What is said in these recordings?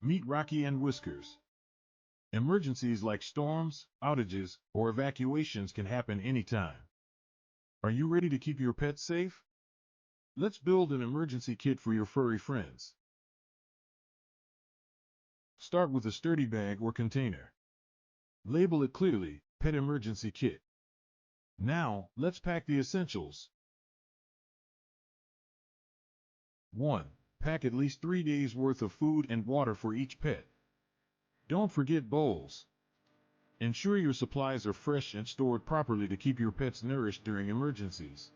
Meet Rocky and Whiskers. Emergencies like storms, outages, or evacuations can happen anytime. Are you ready to keep your pet safe? Let's build an emergency kit for your furry friends. Start with a sturdy bag or container. Label it clearly, Pet Emergency Kit. Now, let's pack the essentials. 1. Pack at least 3 days worth of food and water for each pet. Don't forget bowls. Ensure your supplies are fresh and stored properly to keep your pets nourished during emergencies.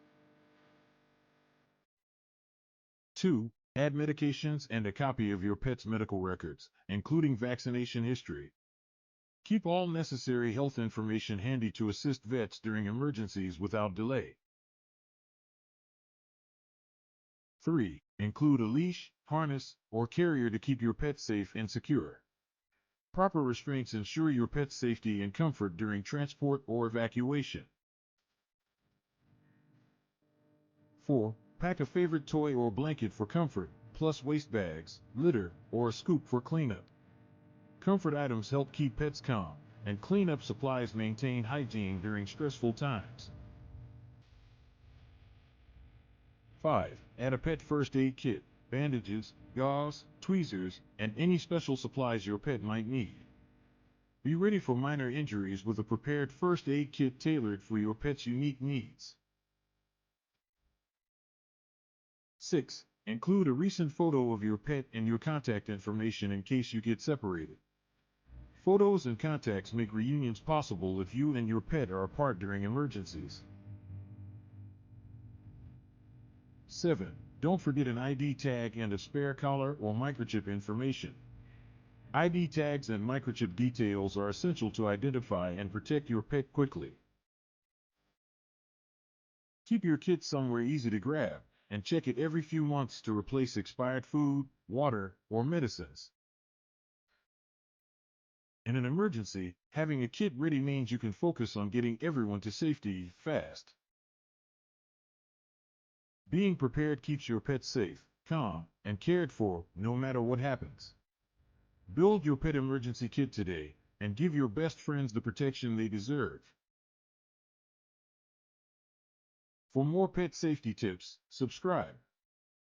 2. Add medications and a copy of your pet's medical records, including vaccination history. Keep all necessary health information handy to assist vets during emergencies without delay. 3. Include a leash, harness, or carrier to keep your pet safe and secure. Proper restraints ensure your pet's safety and comfort during transport or evacuation. 4. Pack a favorite toy or blanket for comfort, plus waste bags, litter, or a scoop for cleanup. Comfort items help keep pets calm, and cleanup supplies maintain hygiene during stressful times. 5. Add a pet first aid kit, bandages, gauze, tweezers, and any special supplies your pet might need. Be ready for minor injuries with a prepared first aid kit tailored for your pet's unique needs. 6. Include a recent photo of your pet and your contact information in case you get separated. Photos and contacts make reunions possible if you and your pet are apart during emergencies. 7. Don't forget an ID tag and a spare collar or microchip information. ID tags and microchip details are essential to identify and protect your pet quickly. Keep your kit somewhere easy to grab, and check it every few months to replace expired food, water, or medicines. In an emergency, having a kit ready means you can focus on getting everyone to safety fast. Being prepared keeps your pet safe, calm, and cared for, no matter what happens. Build your pet emergency kit today, and give your best friends the protection they deserve. For more pet safety tips, subscribe.